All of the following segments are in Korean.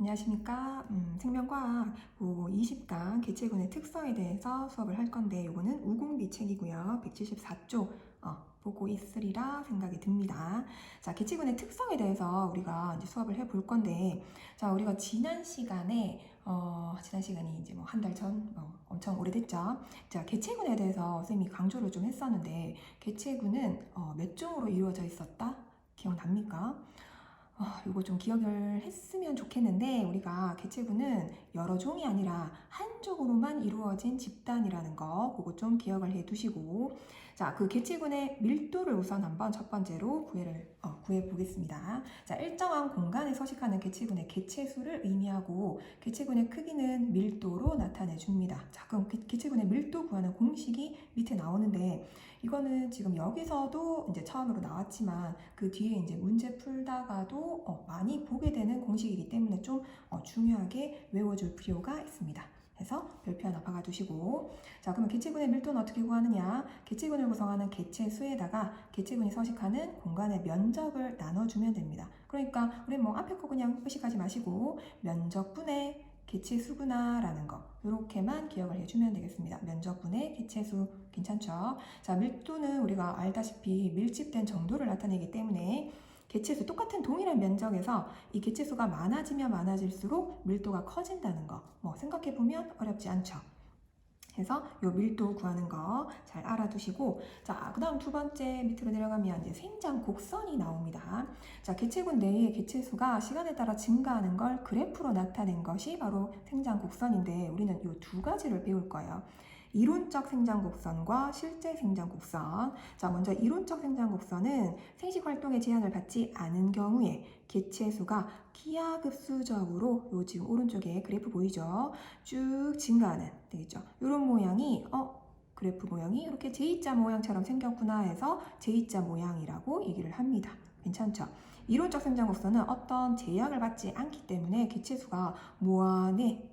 안녕하십니까. 생명과학 20강 개체군의 특성에 대해서 수업을 할 건데 이거는 우공비 책이고요. 174쪽 보고 있으리라 생각이 듭니다. 자, 개체군의 특성에 대해서 우리가 이제 수업을 해볼 건데, 자, 우리가 지난 시간에 지난 시간이 이제 뭐 한 달 전, 엄청 오래됐죠. 자, 개체군에 대해서 쌤이 강조를 좀 했었는데, 개체군은 몇 종으로 이루어져 있었다? 기억납니까? 이거 좀 기억을 했으면 좋겠는데, 우리가 개체군은 여러 종이 아니라 한 종으로만 이루어진 집단이라는 거, 그거 좀 기억을 해 두시고, 자, 그 개체군의 밀도를 우선 한번 첫 번째로 구해 보겠습니다. 자, 일정한 공간에 서식하는 개체군의 개체수를 의미하고, 개체군의 크기는 밀도로 나타내 줍니다. 자, 그럼 개체군의 밀도 구하는 공식이 밑에 나오는데, 이거는 지금 여기서도 이제 처음으로 나왔지만 그 뒤에 이제 문제 풀다가도 많이 보게 되는 공식이기 때문에 좀 중요하게 외워줄 필요가 있습니다. 그래서 별표 하나 박아두시고, 자, 그러면 개체군의 밀도는 어떻게 구하느냐? 개체군을 구성하는 개체수에다가 개체군이 서식하는 공간의 면적을 나눠주면 됩니다. 그러니까 우리 뭐 앞에 거 그냥 의식하지 마시고 면적분의 개체수구나라는 거 이렇게만 기억을 해주면 되겠습니다. 면적분의 개체수 괜찮죠? 자, 밀도는 우리가 알다시피 밀집된 정도를 나타내기 때문에 개체수 똑같은 동일한 면적에서 이 개체수가 많아지면 많아질수록 밀도가 커진다는 거 생각해보면 어렵지 않죠. 그래서 요 밀도 구하는 거 잘 알아두시고, 자, 그 다음 두 번째 밑으로 내려가면 이제 생장 곡선이 나옵니다. 자, 개체군 내의 개체수가 시간에 따라 증가하는 걸 그래프로 나타낸 것이 바로 생장 곡선인데, 우리는 요 두 가지를 배울 거예요. 이론적 생장 곡선과 실제 생장 곡선. 자, 먼저 이론적 생장 곡선은 생식 활동에 제한을 받지 않은 경우에 개체수가 기하급수적으로 요 지금 오른쪽에 그래프 보이죠? 쭉 증가하는 되겠죠. 이런 모양이 그래프 모양이 이렇게 J자 모양처럼 생겼구나 해서 J자 모양이라고 얘기를 합니다. 괜찮죠? 이론적 생장 곡선은 어떤 제약을 받지 않기 때문에 개체수가 무한히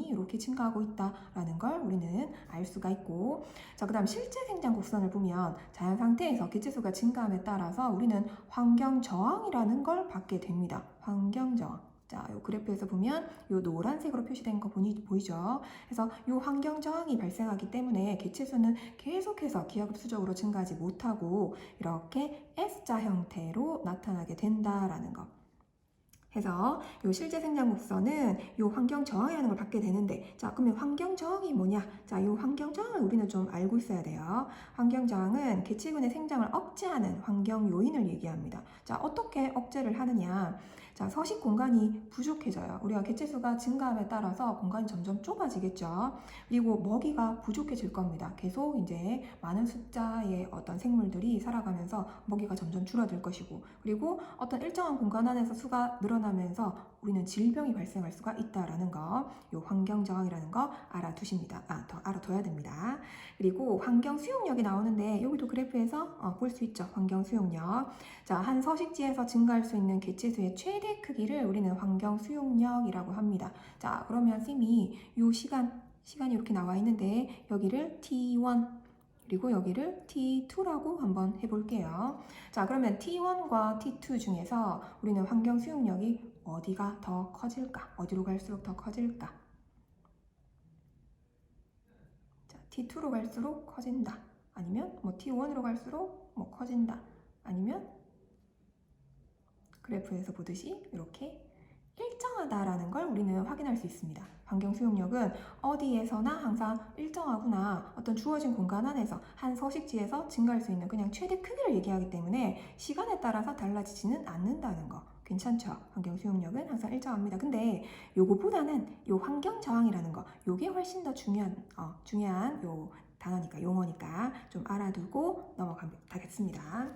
이렇게 증가하고 있다라는 걸 우리는 알 수가 있고, 자, 그 다음 실제 생장 곡선을 보면 자연 상태에서 개체수가 증가함에 따라서 우리는 환경 저항이라는 걸 받게 됩니다. 환경 저항. 자, 요 그래프에서 보면 요 노란색으로 표시된 거 보이죠? 그래서 요 환경 저항이 발생하기 때문에 개체수는 계속해서 기하급수적으로 증가하지 못하고 이렇게 S자 형태로 나타나게 된다라는 거. 해서 요 실제 생장 곡선은 요 환경 저항이라는 걸 받게 되는데, 자, 그러면 환경 저항이 뭐냐? 자, 요 환경 저항을 우리는 좀 알고 있어야 돼요. 환경 저항은 개체군의 생장을 억제하는 환경 요인을 얘기합니다. 자, 어떻게 억제를 하느냐? 자, 서식 공간이 부족해져요. 우리가 개체수가 증가함에 따라서 공간이 점점 좁아지겠죠. 그리고 먹이가 부족해질 겁니다. 계속 이제 많은 숫자의 어떤 생물들이 살아가면서 먹이가 점점 줄어들 것이고, 그리고 어떤 일정한 공간 안에서 수가 늘어나면서 우리는 질병이 발생할 수가 있다라는 거, 요 환경 저항이라는 거 알아두십니다. 더 알아둬야 됩니다. 그리고 환경 수용력이 나오는데 여기도 그래프에서 볼 수 있죠. 환경 수용력. 자, 한 서식지에서 증가할 수 있는 개체수의 최대 크기를 우리는 환경 수용력이라고 합니다. 자, 그러면 쌤이 요 시간이 이렇게 나와 있는데 여기를 T1 그리고 여기를 T2라고 한번 해볼게요. 자, 그러면 T1과 T2 중에서 우리는 환경 수용력이 어디가 더 커질까? 어디로 갈수록 더 커질까? 자, T2로 갈수록 커진다. 아니면 뭐 T1으로 갈수록 커진다. 아니면 그래프에서 보듯이 이렇게 일정하다라는 걸 우리는 확인할 수 있습니다. 환경 수용력은 어디에서나 항상 일정하구나. 어떤 주어진 공간 안에서 한 서식지에서 증가할 수 있는 그냥 최대 크기를 얘기하기 때문에 시간에 따라서 달라지지는 않는다는 거. 괜찮죠? 환경 수용력은 항상 일정합니다. 근데 요거보다는 요 환경 저항이라는 거, 요게 훨씬 더 중요한 요 단어니까, 용어니까 좀 알아두고 넘어가겠습니다.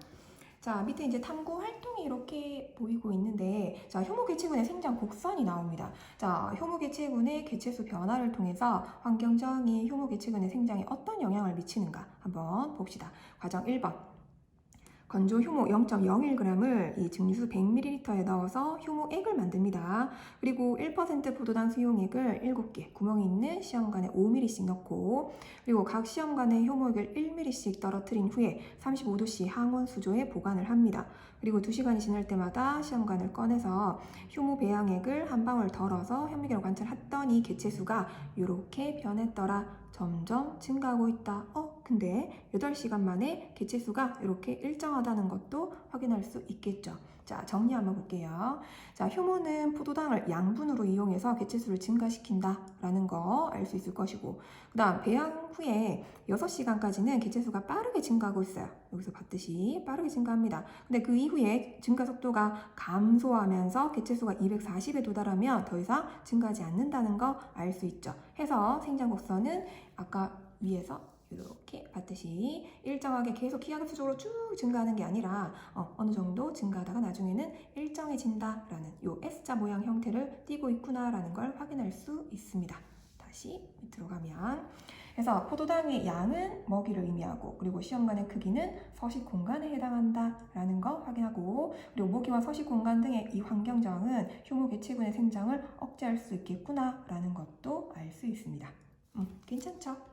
자, 밑에 이제 탐구 활동이 이렇게 보이고 있는데, 자, 효모개체군의 생장 곡선이 나옵니다. 자, 효모개체군의 개체수 변화를 통해서 환경 저항이 효모개체군의 생장에 어떤 영향을 미치는가 한번 봅시다. 과정 1번. 건조 효모 0.01g을 이 증류수 100ml에 넣어서 효모액을 만듭니다. 그리고 1% 포도당 수용액을 7개, 구멍이 있는 시험관에 5ml씩 넣고, 그리고 각 시험관에 효모액을 1ml씩 떨어뜨린 후에 35도씨 항원 수조에 보관을 합니다. 그리고 2시간이 지날 때마다 시험관을 꺼내서 효모 배양액을 한 방울 덜어서 현미경으로 관찰했더니 개체수가 이렇게 변했더라. 점점 증가하고 있다. 근데 8시간 만에 개체수가 이렇게 일정하다는 것도 확인할 수 있겠죠. 자, 정리 한번 볼게요. 자, 효모는 포도당을 양분으로 이용해서 개체수를 증가시킨다라는 거 알 수 있을 것이고, 그 다음 배양 후에 6시간까지는 개체수가 빠르게 증가하고 있어요. 여기서 봤듯이 빠르게 증가합니다. 근데 그 이후에 증가 속도가 감소하면서 개체수가 240에 도달하면 더 이상 증가하지 않는다는 거 알 수 있죠. 해서 생장 곡선은 아까 위에서 이렇게 봤듯이 일정하게 계속 기하급수적으로 쭉 증가하는 게 아니라 어느 정도 증가하다가 나중에는 일정해진다라는 요 S자 모양 형태를 띠고 있구나라는 걸 확인할 수 있습니다. 다시 밑으로 가면, 그래서 포도당의 양은 먹이를 의미하고, 그리고 시험관의 크기는 서식 공간에 해당한다라는 거 확인하고, 그리고 모기와 서식 공간 등의 이 환경 저항은 효모 개체군의 생장을 억제할 수 있겠구나라는 것도 알 수 있습니다. 괜찮죠?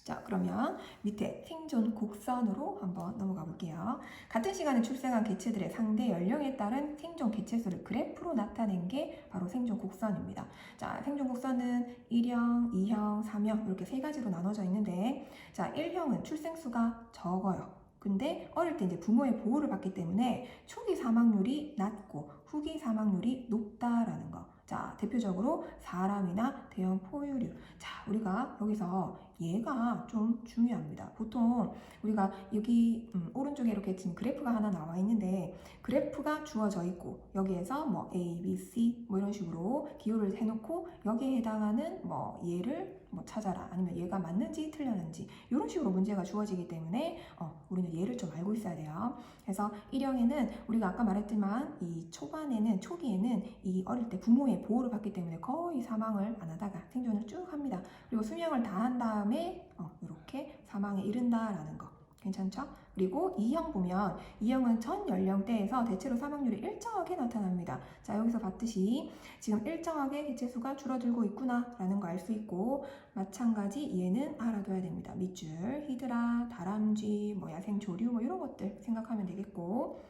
자, 그러면 밑에 생존 곡선으로 한번 넘어가 볼게요. 같은 시간에 출생한 개체들의 상대 연령에 따른 생존 개체수를 그래프로 나타낸 게 바로 생존 곡선입니다. 자, 생존 곡선은 1형, 2형, 3형 이렇게 세 가지로 나눠져 있는데, 자, 1형은 출생수가 적어요. 근데 어릴 때 이제 부모의 보호를 받기 때문에 초기 사망률이 낮고 후기 사망률이 높다라는 거. 자, 대표적으로 사람이나 대형 포유류. 자, 우리가 여기서 얘가 좀 중요합니다. 보통 우리가 여기 오른쪽에 이렇게 지금 그래프가 하나 나와 있는데, 그래프가 주어져 있고 여기에서 뭐 A, B, C 뭐 이런 식으로 기호를 해놓고 여기에 해당하는 뭐 얘를 뭐 찾아라, 아니면 얘가 맞는지 틀렸는지 이런 식으로 문제가 주어지기 때문에 우리는 얘를 좀 알고 있어야 돼요. 그래서 1형에는 우리가 아까 말했지만 이 초기에는 이 어릴 때 부모의 보호를 받기 때문에 거의 사망을 안 하다가 생존을 쭉 합니다. 그리고 수명을 다 한 다음에 이렇게 사망에 이른다라는 거. 괜찮죠? 그리고 2형 보면 2형은 전 연령대에서 대체로 사망률이 일정하게 나타납니다. 자, 여기서 봤듯이 지금 일정하게 개체수가 줄어들고 있구나 라는 거 알 수 있고, 마찬가지 얘는 알아둬야 됩니다. 밑줄, 히드라, 다람쥐, 뭐 야생조류 뭐 이런 것들 생각하면 되겠고,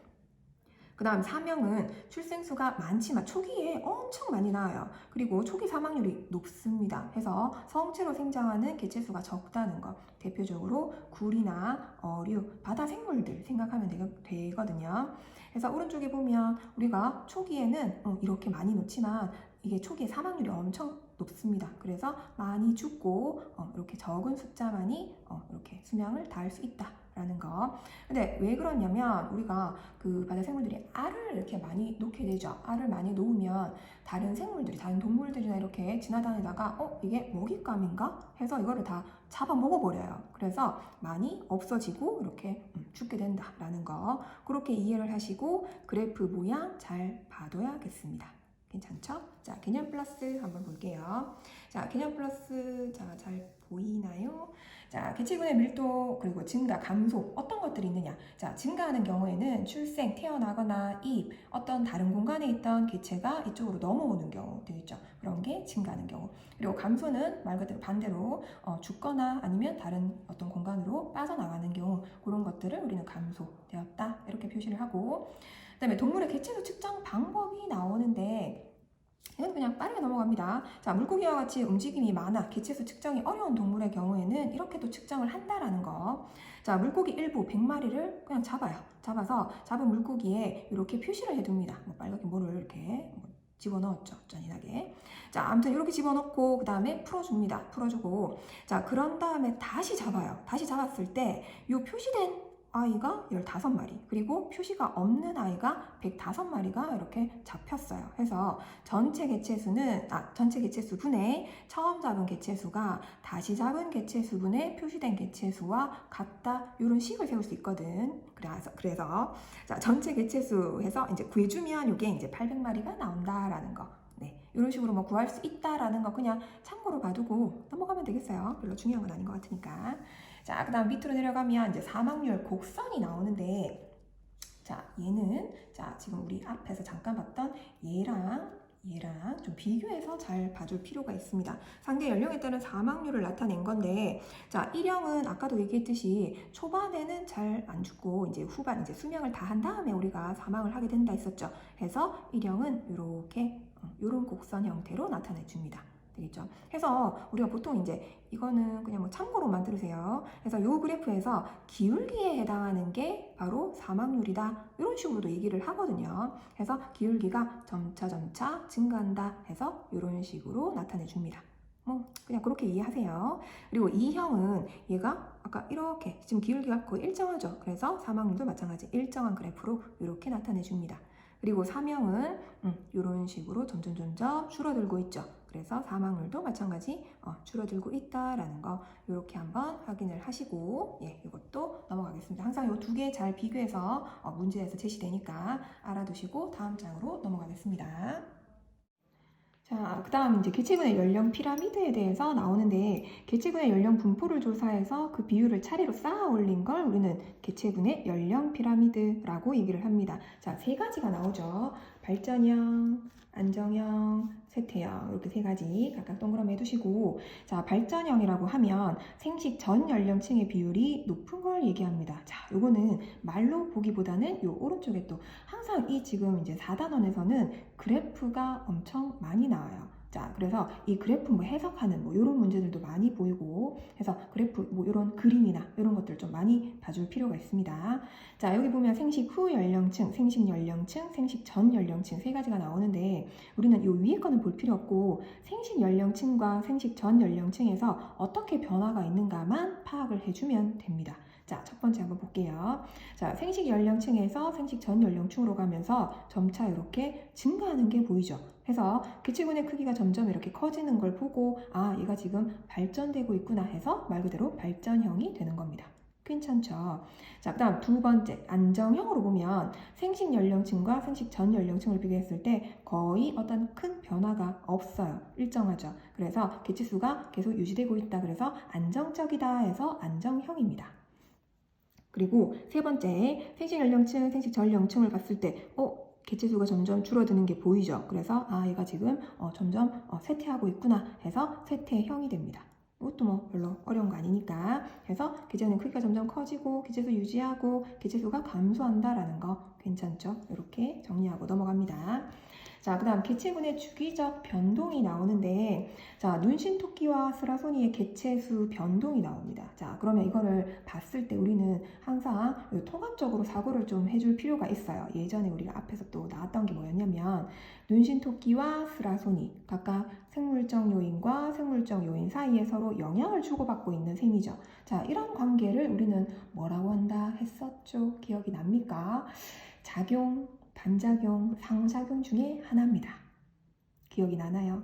그 다음 3형은 출생수가 많지만 초기에 엄청 많이 나와요. 그리고 초기 사망률이 높습니다. 해서 성체로 생장하는 개체수가 적다는 것. 대표적으로 굴이나 어류, 바다 생물들 생각하면 되거든요. 그래서 오른쪽에 보면 우리가 초기에는 이렇게 많이 놓지만 이게 초기에 사망률이 엄청 높습니다. 그래서 많이 죽고 이렇게 적은 숫자만이 이렇게 수명을 다할 수 있다. 라는 거. 근데 왜 그러냐면 우리가 그 바다 생물들이 알을 이렇게 많이 놓게 되죠. 알을 많이 놓으면 다른 생물들이, 다른 동물들이나 이렇게 지나다니다가 이게 먹잇감인가 해서 이거를 다 잡아 먹어버려요. 그래서 많이 없어지고 이렇게 죽게 된다라는 거. 그렇게 이해를 하시고 그래프 모양 잘 봐둬야겠습니다. 괜찮죠? 자, 개념 플러스 한번 볼게요. 자, 개념 플러스, 자, 잘 보이나요? 자, 개체군의 밀도, 그리고 증가, 감소, 어떤 것들이 있느냐? 자, 증가하는 경우에는 출생, 태어나거나 입, 어떤 다른 공간에 있던 개체가 이쪽으로 넘어오는 경우 되겠죠. 그런 게 증가하는 경우. 그리고 감소는 말 그대로 반대로 죽거나 아니면 다른 어떤 공간으로 빠져나가는 경우, 그런 것들을 우리는 감소되었다 이렇게 표시를 하고, 그 다음에 동물의 개체수 측정 방법이 나오는데, 이건 그냥 빠르게 넘어갑니다. 자, 물고기와 같이 움직임이 많아 개체수 측정이 어려운 동물의 경우에는 이렇게도 측정을 한다라는 거. 자, 물고기 일부 100마리를 그냥 잡아요. 잡아서 잡은 물고기에 이렇게 표시를 해둡니다. 뭐 빨갛게 뭐를 이렇게 집어넣었죠. 잔인하게. 자, 아무튼 이렇게 집어넣고 그 다음에 풀어줍니다. 풀어주고, 자, 그런 다음에 다시 잡아요. 다시 잡았을 때 이 표시된 아이가 15마리, 그리고 표시가 없는 아이가 105마리가 이렇게 잡혔어요. 해서 전체 개체수 분의 처음 잡은 개체수가 다시 잡은 개체수 분의 표시된 개체수와 같다. 이런 식을 세울 수 있거든. 그래서 자, 전체 개체수 해서 이제 구해주면 이게 이제 800마리가 나온다라는 거. 네, 이런 식으로 뭐 구할 수 있다라는 거 그냥 참고로 봐두고 넘어가면 되겠어요. 별로 중요한 건 아닌 것 같으니까. 자, 그 다음 밑으로 내려가면 이제 사망률 곡선이 나오는데, 자, 얘는, 자, 지금 우리 앞에서 잠깐 봤던 얘랑 얘랑 좀 비교해서 잘 봐줄 필요가 있습니다. 상대 연령에 따른 사망률을 나타낸 건데, 자, 일형은 아까도 얘기했듯이 초반에는 잘 안 죽고 이제 후반 이제 수명을 다 한 다음에 우리가 사망을 하게 된다 했었죠. 그래서 일형은 이렇게 이런 곡선 형태로 나타내 줍니다. 되겠죠? 해서 우리가 보통 이제 이거는 그냥 뭐 참고로만 들으세요. 그래서 이 그래프에서 기울기에 해당하는 게 바로 사망률이다. 이런 식으로도 얘기를 하거든요. 그래서 기울기가 점차 증가한다 해서 이런 식으로 나타내 줍니다. 뭐 그냥 그렇게 이해하세요. 그리고 이형은 얘가 아까 이렇게 지금 기울기가 거의 일정하죠. 그래서 사망률도 마찬가지 일정한 그래프로 이렇게 나타내 줍니다. 그리고 3형은 이런 식으로 점점 줄어들고 있죠. 그래서 사망률도 마찬가지 줄어들고 있다라는 거 이렇게 한번 확인을 하시고 이것도 넘어가겠습니다. 항상 이 두 개 잘 비교해서 문제에서 제시되니까 알아두시고 다음 장으로 넘어가겠습니다. 자, 그 다음 이제 개체군의 연령 피라미드에 대해서 나오는데 개체군의 연령 분포를 조사해서 그 비율을 차례로 쌓아 올린 걸 우리는 개체군의 연령 피라미드라고 얘기를 합니다. 자, 세 가지가 나오죠. 발전형, 안정형, 쇠퇴형 이렇게 세 가지 각각 동그라미 해두시고 자, 발전형이라고 하면 생식 전 연령층의 비율이 높은 걸 얘기합니다. 자, 요거는 말로 보기보다는 요 오른쪽에 또 항상 이 지금 이제 4단원에서는 그래프가 엄청 많이 나와요. 자, 그래서 이 그래프 뭐 해석하는 뭐 이런 문제들도 많이 보이고 해서 그래프 뭐 이런 그림이나 이런 것들 좀 많이 봐줄 필요가 있습니다. 자, 여기 보면 생식 후 연령층, 생식 연령층, 생식 전 연령층 세 가지가 나오는데 우리는 이 위에 거는 볼 필요 없고 생식 연령층과 생식 전 연령층에서 어떻게 변화가 있는가만 파악을 해주면 됩니다. 자, 첫 번째 한번 볼게요. 자, 생식 연령층에서 생식 전 연령층으로 가면서 점차 이렇게 증가하는 게 보이죠. 해서 개체군의 크기가 점점 이렇게 커지는 걸 보고 아, 얘가 지금 발전되고 있구나 해서 말 그대로 발전형이 되는 겁니다. 괜찮죠? 자, 그 다음 두 번째 안정형으로 보면 생식 연령층과 생식 전 연령층을 비교했을 때 거의 어떤 큰 변화가 없어요. 일정하죠. 그래서 개체수가 계속 유지되고 있다. 그래서 안정적이다 해서 안정형입니다. 그리고 세 번째 생식 연령층, 생식 전 연령층을 봤을 때 개체수가 점점 줄어드는 게 보이죠. 그래서 아, 얘가 지금 점점 쇠퇴하고 있구나 해서 쇠퇴형이 됩니다. 이것도 뭐 별로 어려운 거 아니니까. 그래서 개체는 크기가 점점 커지고 개체수 유지하고 개체수가 감소한다라는 거 괜찮죠? 이렇게 정리하고 넘어갑니다. 자, 그 다음 개체군의 주기적 변동이 나오는데 자, 눈신토끼와 스라소니의 개체수 변동이 나옵니다. 자, 그러면 이거를 봤을 때 우리는 항상 통합적으로 사고를 좀 해줄 필요가 있어요. 예전에 우리가 앞에서 또 나왔던 게 뭐였냐면 눈신토끼와 스라소니 각각 생물적 요인과 생물적 요인 사이에 서로 영향을 주고받고 있는 셈이죠. 자, 이런 관계를 우리는 뭐라고 한다 했었죠? 기억이 납니까? 작용, 반작용, 상호작용 중에 하나입니다. 기억이 나나요?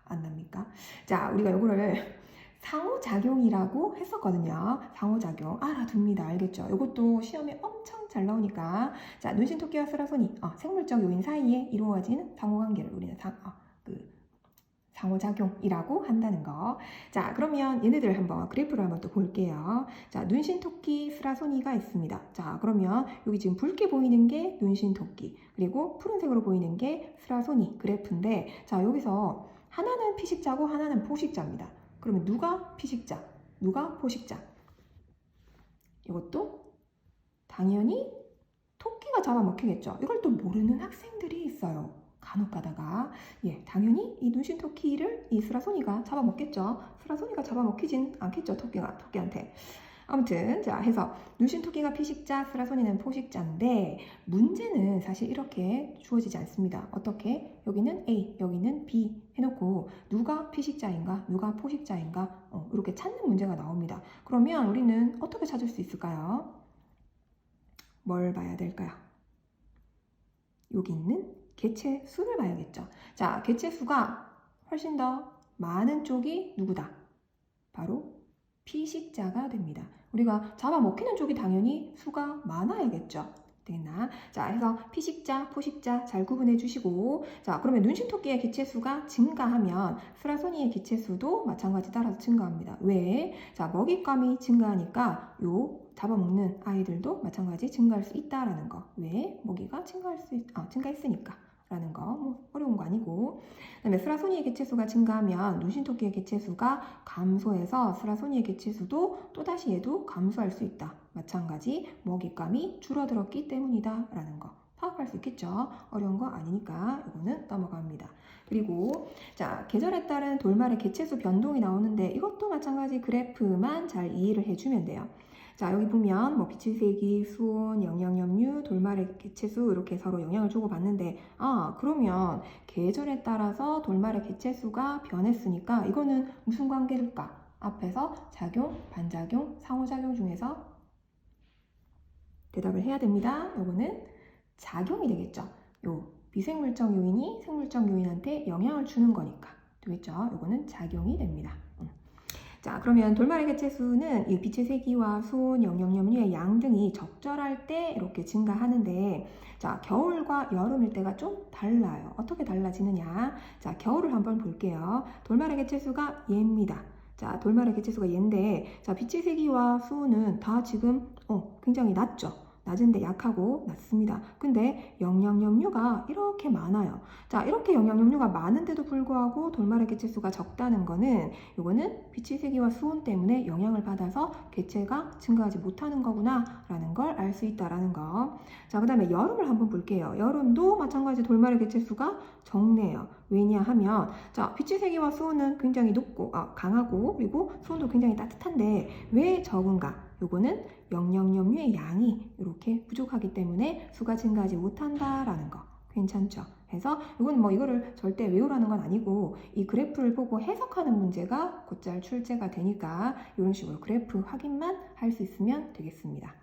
안 납니까? 자, 우리가 이거를 상호작용이라고 했었거든요. 상호작용 알아둡니다. 알겠죠? 이것도 시험에 엄청 잘 나오니까 자, 눈신토끼와 스라소니 생물적 요인 사이에 이루어지는 상호관계를 우리는 상호작용이라고 한다는 거. 자, 그러면 얘네들 한번 그래프를 한번 또 볼게요. 자, 눈신토끼, 스라소니가 있습니다. 자, 그러면 여기 지금 붉게 보이는 게 눈신토끼, 그리고 푸른색으로 보이는 게 스라소니 그래프인데 자, 여기서 하나는 피식자고 하나는 포식자입니다. 그러면 누가 피식자, 누가 포식자? 이것도 당연히 토끼가 잡아먹히겠죠. 이걸 또 모르는 학생들이 있어요. 간혹 가다가 당연히 이 눈신토끼를 이 스라소니가 잡아먹겠죠. 스라소니가 잡아먹히진 않겠죠. 토끼한테. 아무튼 자, 해서 눈신토끼가 피식자, 스라소니는 포식자인데 문제는 사실 이렇게 주어지지 않습니다. 어떻게? 여기는 A, 여기는 B 해놓고 누가 피식자인가, 누가 포식자인가 이렇게 찾는 문제가 나옵니다. 그러면 우리는 어떻게 찾을 수 있을까요? 뭘 봐야 될까요? 여기 있는 개체 수를 봐야겠죠. 자, 개체 수가 훨씬 더 많은 쪽이 누구다? 바로 피식자가 됩니다. 우리가 잡아먹히는 쪽이 당연히 수가 많아야겠죠. 되겠나? 자, 해서 피식자, 포식자 잘 구분해 주시고 자, 그러면 눈신토끼의 개체 수가 증가하면 스라소니의 개체 수도 마찬가지 따라서 증가합니다. 왜? 자, 먹잇감이 증가하니까 요 잡아먹는 아이들도 마찬가지 증가할 수 있다라는 거. 왜? 먹이가 증가했으니까. 라는 거, 뭐 어려운 거 아니고. 그다음에 스라소니의 개체수가 증가하면 눈신토끼의 개체수가 감소해서 스라소니의 개체수도 또다시 얘도 감소할 수 있다. 마찬가지 먹잇감이 줄어들었기 때문이다 라는 거 파악할 수 있겠죠. 어려운 거 아니니까 이거는 넘어갑니다. 그리고 자, 계절에 따른 돌말의 개체수 변동이 나오는데 이것도 마찬가지 그래프만 잘 이해를 해주면 돼요. 자, 여기 보면 뭐 비칠세기, 수온, 영양염류, 돌말의 개체수 이렇게 서로 영향을 주고 받는데 그러면 계절에 따라서 돌말의 개체수가 변했으니까 이거는 무슨 관계일까? 앞에서 작용, 반작용, 상호작용 중에서 대답을 해야 됩니다. 요거는 작용이 되겠죠. 요 비생물적 요인이 생물적 요인한테 영향을 주는 거니까 되겠죠. 요거는 작용이 됩니다. 자, 그러면 돌말의 개체수는 이 빛의 세기와 수온, 영양염류의 양 등이 적절할 때 이렇게 증가하는데 자, 겨울과 여름일 때가 좀 달라요. 어떻게 달라지느냐? 자, 겨울을 한번 볼게요. 돌말의 개체수가 얘입니다. 자, 돌말의 개체수가 얘인데 자, 빛의 세기와 수온은 다 지금 굉장히 낮죠. 낮은데 약하고 낮습니다. 근데 영양염류가 이렇게 많아요. 자, 이렇게 영양염류가 많은데도 불구하고 돌말의 개체수가 적다는 거는 이거는 빛의 세기와 수온 때문에 영향을 받아서 개체가 증가하지 못하는 거구나 라는 걸 알 수 있다라는 거. 자, 그 다음에 여름을 한번 볼게요. 여름도 마찬가지 돌말의 개체수가 적네요. 왜냐하면 자, 빛의 세기와 수온은 굉장히 높고 강하고 그리고 수온도 굉장히 따뜻한데 왜 적은가? 요거는 영양염류의 양이 이렇게 부족하기 때문에 수가 증가하지 못한다라는 거. 괜찮죠? 그래서 이건 뭐 이거를 절대 외우라는 건 아니고 이 그래프를 보고 해석하는 문제가 곧잘 출제가 되니까 이런 식으로 그래프 확인만 할 수 있으면 되겠습니다.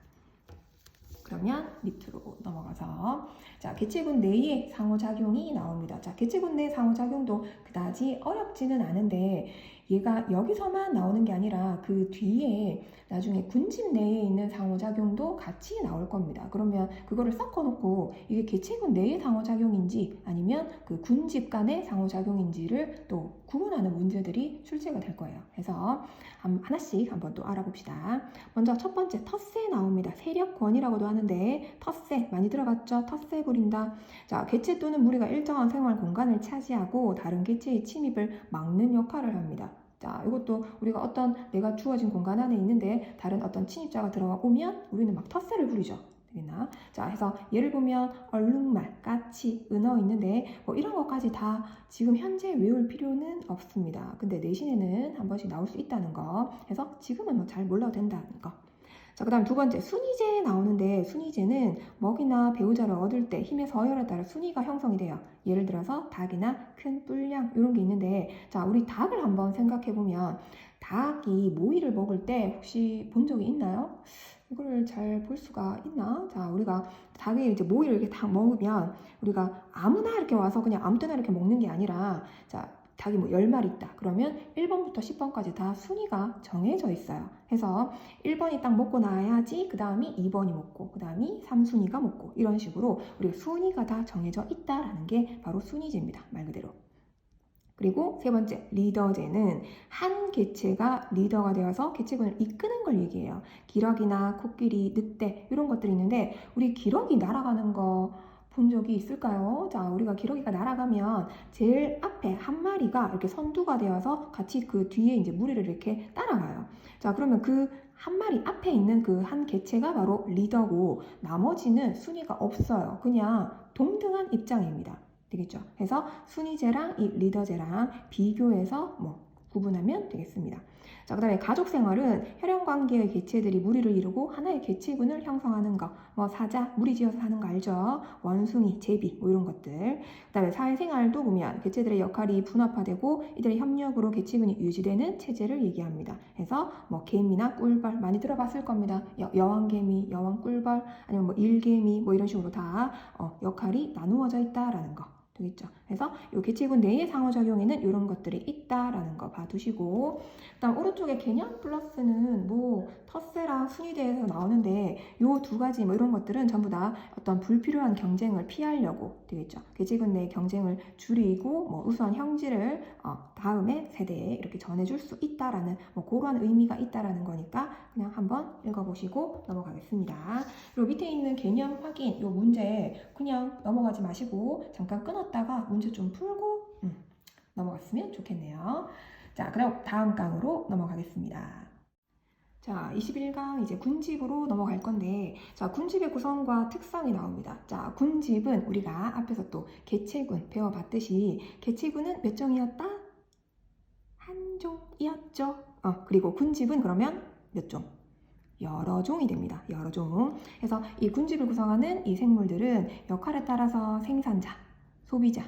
그러면 밑으로 넘어가서 자, 개체군 내의 상호작용이 나옵니다. 자, 개체군 내 상호작용도 그다지 어렵지는 않은데 얘가 여기서만 나오는 게 아니라 그 뒤에 나중에 군집 내에 있는 상호작용도 같이 나올 겁니다. 그러면 그거를 섞어놓고 이게 개체군 내의 상호작용인지 아니면 그 군집 간의 상호작용인지를 또 구분하는 문제들이 출제가 될 거예요. 그래서 하나씩 한번 또 알아봅시다. 먼저 첫 번째 텃세 나옵니다. 세력권이라고도 하는데 텃세 많이 들어봤죠? 텃세 부린다. 자, 개체 또는 무리가 일정한 생활 공간을 차지하고 다른 개체의 침입을 막는 역할을 합니다. 자, 이것도 우리가 어떤 내가 주어진 공간 안에 있는데 다른 어떤 침입자가 들어오면 우리는 막 텃세를 부리죠. 되겠나? 자, 해서 예를 보면 얼룩말, 까치, 은어 있는데 뭐 이런 것까지 다 지금 현재 외울 필요는 없습니다. 근데 내신에는 한 번씩 나올 수 있다는 거. 그래서 지금은 뭐 잘 몰라도 된다는 거. 자, 그 다음 두 번째 순위제 나오는데 순위제는 먹이나 배우자를 얻을 때 힘의 서열에 따라 순위가 형성이 돼요. 예를 들어서 닭이나 큰 뿔량 이런 게 있는데 자, 우리 닭을 한번 생각해 보면 닭이 모이를 먹을 때 혹시 본 적이 있나요? 이거를 잘 볼 수가 있나? 자, 우리가 닭이 이제 모이를 이렇게 딱 먹으면 우리가 아무나 이렇게 와서 그냥 아무 때나 이렇게 먹는 게 아니라 자, 닭이 뭐 10마리 있다. 그러면 1번부터 10번까지 다 순위가 정해져 있어요. 그래서 1번이 딱 먹고 나야지 그 다음이 2번이 먹고 그 다음이 3순위가 먹고 이런 식으로 우리가 순위가 다 정해져 있다라는 게 바로 순위제입니다. 말 그대로. 그리고 세 번째 리더제는 한 개체가 리더가 되어서 개체군을 이끄는 걸 얘기해요. 기러기나 코끼리, 늑대 이런 것들이 있는데 우리 기러기 날아가는 거 본 적이 있을까요? 자, 우리가 기러기가 날아가면 제일 앞에 한 마리가 이렇게 선두가 되어서 같이 그 뒤에 이제 무리를 이렇게 따라가요. 자, 그러면 그 한 마리 앞에 있는 그 한 개체가 바로 리더고 나머지는 순위가 없어요. 그냥 동등한 입장입니다. 되겠죠? 그래서 순위제랑 이 리더제랑 비교해서 뭐 구분하면 되겠습니다. 자, 그 다음에 가족 생활은 혈연관계의 개체들이 무리를 이루고 하나의 개체군을 형성하는 거. 뭐 사자, 무리 지어서 사는 거 알죠? 원숭이, 제비 뭐 이런 것들. 그 다음에 사회생활도 보면 개체들의 역할이 분업화되고 이들의 협력으로 개체군이 유지되는 체제를 얘기합니다. 그래서 뭐 개미나 꿀벌 많이 들어봤을 겁니다. 여왕개미, 여왕꿀벌 아니면 뭐 일개미 뭐 이런 식으로 다 역할이 나누어져 있다라는 거. 되겠죠. 그래서 이 개체군 내의 상호작용에는 이런 것들이 있다라는 거 봐두시고, 그다음 오른쪽에 개념 플러스는 뭐 텃세랑 순위대에서 나오는데 요 두 가지 뭐 이런 것들은 전부 다 어떤 불필요한 경쟁을 피하려고 되겠죠. 개체군 내 경쟁을 줄이고 뭐 우수한 형질을 다음에 세대에 이렇게 전해줄 수 있다라는 뭐 그러한 의미가 있다라는 거니까 그냥 한번 읽어보시고 넘어가겠습니다. 그리고 밑에 있는 개념 확인 요 문제 그냥 넘어가지 마시고 잠깐 끊었다가 문제 좀 풀고 넘어갔으면 좋겠네요. 자, 그럼 다음 강으로 넘어가겠습니다. 자, 21강 이제 군집으로 넘어갈 건데, 자, 군집의 구성과 특성이 나옵니다. 자, 군집은 우리가 앞에서 또 개체군 배워봤듯이 개체군은 몇 종이었다? 한 종이었죠. 그리고 군집은 그러면 몇 종? 여러 종이 됩니다. 여러 종. 그래서 이 군집을 구성하는 이 생물들은 역할에 따라서 생산자, 소비자,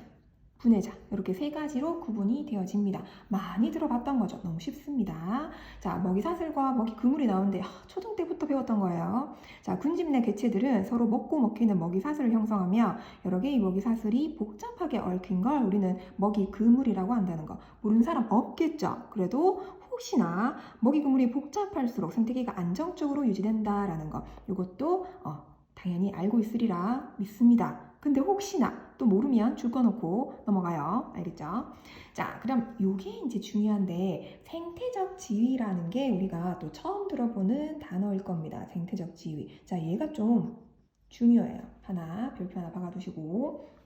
분해자 이렇게 세 가지로 구분이 되어집니다. 많이 들어봤던 거죠. 너무 쉽습니다. 자, 먹이사슬과 먹이 그물이 나오는데 초등 때부터 배웠던 거예요. 자, 군집 내 개체들은 서로 먹고 먹히는 먹이사슬을 형성하며 여러 개의 먹이사슬이 복잡하게 얽힌 걸 우리는 먹이 그물이라고 한다는 거. 모르는 사람 없겠죠. 그래도 혹시나 먹이 그물이 복잡할수록 생태계가 안정적으로 유지된다라는 거. 이것도 당연히 알고 있으리라 믿습니다. 근데 혹시나 또 모르면 줄 거 놓고 넘어가요. 알겠죠? 자, 그럼 이게 이제 중요한데 생태적 지위라는 게 우리가 또 처음 들어보는 단어일 겁니다. 생태적 지위. 자, 얘가 좀 중요해요. 별표 하나 박아두시고.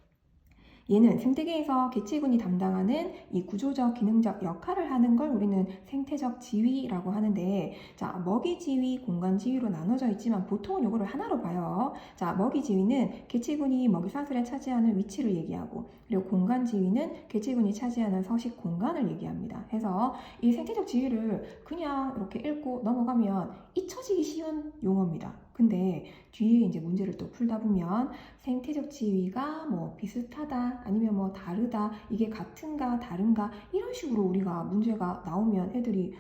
얘는 생태계에서 개체군이 담당하는 이 구조적, 기능적 역할을 하는 걸 우리는 생태적 지위라고 하는데, 자, 먹이 지위, 공간 지위로 나눠져 있지만 보통은 이거를 하나로 봐요. 자, 먹이 지위는 개체군이 먹이 사슬에 차지하는 위치를 얘기하고, 그리고 공간 지위는 개체군이 차지하는 서식 공간을 얘기합니다. 해서 이 생태적 지위를 그냥 이렇게 읽고 넘어가면 잊혀지기 쉬운 용어입니다. 근데 뒤에 이제 문제를 또 풀다 보면 생태적 지위가 뭐 비슷하다 아니면 뭐 다르다 이게 같은가 다른가 이런 식으로 우리가 문제가 나오면 애들이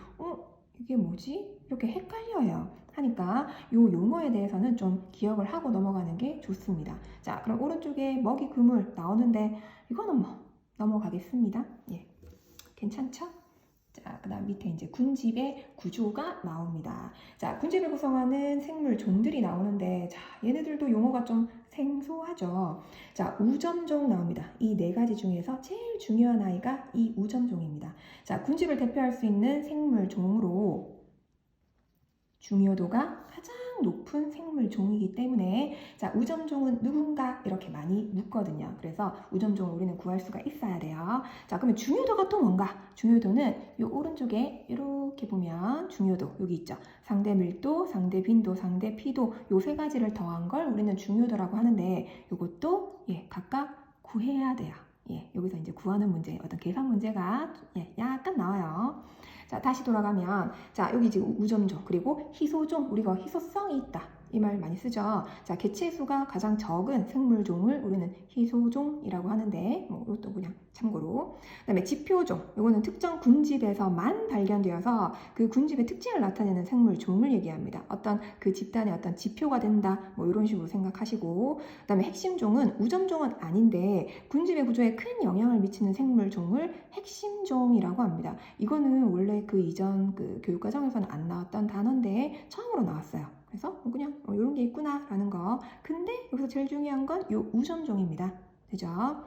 이게 뭐지? 이렇게 헷갈려요. 하니까 이 용어에 대해서는 좀 기억을 하고 넘어가는 게 좋습니다. 자, 그럼 오른쪽에 먹이 그물 나오는데 이거는 뭐 넘어가겠습니다. 예, 괜찮죠? 자, 그 다음 밑에 이제 군집의 구조가 나옵니다. 자, 군집을 구성하는 생물 종들이 나오는데, 자, 얘네들도 용어가 좀 생소하죠. 자, 우점종 나옵니다. 이 네 가지 중에서 제일 중요한 아이가 이 우점종입니다. 자, 군집을 대표할 수 있는 생물 종으로 중요도가 가장 높은 생물 종이기 때문에 자, 우점종은 누군가 이렇게 많이 묻거든요. 그래서 우점종을 우리는 구할 수가 있어야 돼요. 자, 그러면 중요도가 또 뭔가? 중요도는 이 오른쪽에 이렇게 보면 중요도 여기 있죠. 상대 밀도, 상대 빈도, 상대 피도 요 세 가지를 더한 걸 우리는 중요도라고 하는데 이것도 각각 구해야 돼요. 여기서 이제 구하는 문제, 어떤 계산 문제가 약간 나와요. 자, 다시 돌아가면 자, 여기 지금 우점종 그리고 희소종, 우리가 희소성이 있다 이 말 많이 쓰죠. 자, 개체수가 가장 적은 생물종을 우리는 희소종이라고 하는데 뭐 이것도 그냥 참고로. 그다음에 지표종, 이거는 특정 군집에서만 발견되어서 그 군집의 특징을 나타내는 생물종을 얘기합니다. 어떤 그 집단의 어떤 지표가 된다 뭐 이런 식으로 생각하시고. 그다음에 핵심종은 우점종은 아닌데 군집의 구조에 큰 영향을 미치는 생물종을 핵심종이라고 합니다. 이거는 원래 그 이전 그 교육과정에서는 안 나왔던 단어인데 처음으로 나왔어요. 그래서 그냥 이런 게 있구나 라는 거. 근데 여기서 제일 중요한 건 이 우점종입니다. 되죠?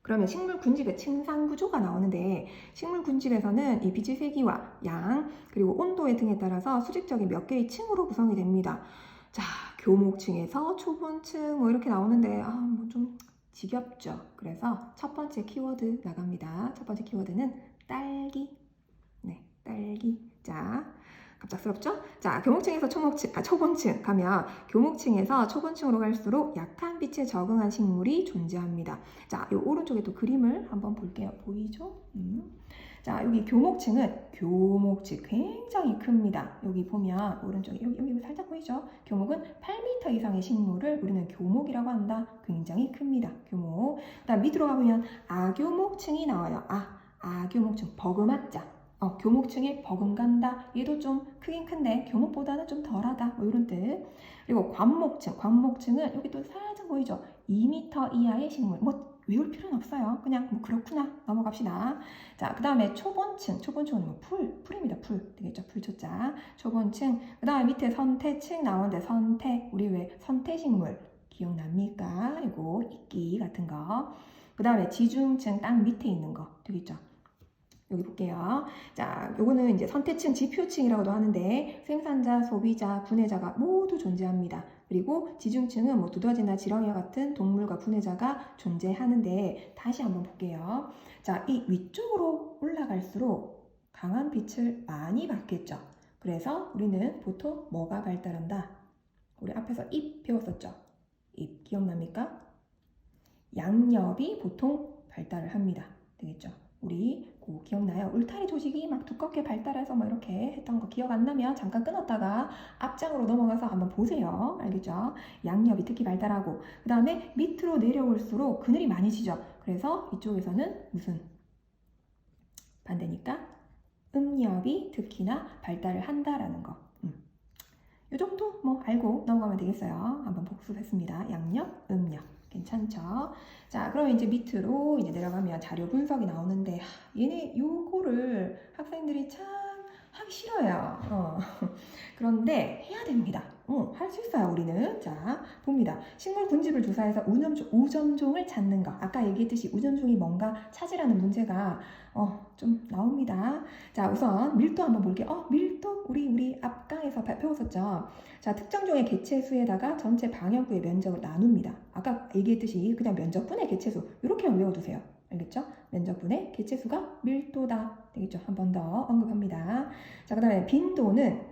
그러면 식물 군집의 층상 구조가 나오는데 식물 군집에서는 이 빛의 세기와 양 그리고 온도의 등에 따라서 수직적인 몇 개의 층으로 구성이 됩니다. 자, 교목층에서 초본층 뭐 이렇게 나오는데 뭐 좀 지겹죠. 그래서 첫 번째 키워드 나갑니다. 첫 번째 키워드는 딸기. 네, 딸기. 자, 갑작스럽죠? 자, 교목층에서 초본층 가면 교목층에서 초본층으로 갈수록 약한 빛에 적응한 식물이 존재합니다. 자, 이 오른쪽에 또 그림을 한번 볼게요. 보이죠? 자, 여기 교목층은 교목층 굉장히 큽니다. 여기 보면 오른쪽에 여기 살짝 보이죠? 교목은 8m 이상의 식물을 우리는 교목이라고 한다. 굉장히 큽니다. 교목. 그다음 밑으로 가보면 아교목층이 나와요. 아교목층 버금아자. 교목층에 버금간다. 얘도 좀 크긴 큰데 교목보다는 좀 덜하다. 뭐 이런 뜻. 그리고 관목층은 여기 또 살짝 보이죠? 2m 이하의 식물. 뭐 외울 필요는 없어요. 그냥 뭐 그렇구나 넘어갑시다. 자, 그 다음에 초본층. 초본층은 뭐 풀입니다. 풀 되겠죠. 풀초자. 초본층. 그 다음에 밑에 선태층 나오는데 선태. 우리 왜 선태식물 기억납니까? 이거 이끼 같은 거. 그 다음에 지중층 딱 밑에 있는 거 되겠죠. 여기 볼게요. 자, 요거는 이제 선택층, 지표층이라고도 하는데 생산자, 소비자, 분해자가 모두 존재합니다. 그리고 지중층은 뭐 두더지나 지렁이와 같은 동물과 분해자가 존재하는데 다시 한번 볼게요. 자, 이 위쪽으로 올라갈수록 강한 빛을 많이 받겠죠. 그래서 우리는 보통 뭐가 발달한다? 우리 앞에서 잎 배웠었죠. 잎 기억납니까? 양엽이 보통 발달을 합니다. 되겠죠? 우리 기억나요? 울타리 조직이 막 두껍게 발달해서 뭐 이렇게 했던 거 기억 안 나면 잠깐 끊었다가 앞장으로 넘어가서 한번 보세요. 알겠죠? 양엽이 특히 발달하고 그 다음에 밑으로 내려올수록 그늘이 많이 지죠. 그래서 이쪽에서는 무슨 반대니까 음엽이 특히나 발달을 한다라는 거. 이 정도 뭐 알고 넘어가면 되겠어요. 한번 복습했습니다. 양엽, 음엽. 괜찮죠? 자, 그럼 이제 밑으로 이제 내려가면 자료 분석이 나오는데 얘네 요거를 학생들이 참 하기 싫어요. 그런데 해야 됩니다. 할 수 있어요, 우리는. 자, 봅니다. 식물 군집을 조사해서 우점종을 찾는 거. 아까 얘기했듯이 우점종이 뭔가 찾으라는 문제가 좀 나옵니다. 자, 우선 밀도 한번 볼게요. 밀도 우리 앞강에서 배웠었죠. 자, 특정 종의 개체수에다가 전체 방역구의 면적을 나눕니다. 아까 얘기했듯이 그냥 면적분의 개체수 이렇게만 외워두세요. 알겠죠? 면적분의 개체수가 밀도다. 되겠죠? 한 번 더 언급합니다. 자, 그 다음에 빈도는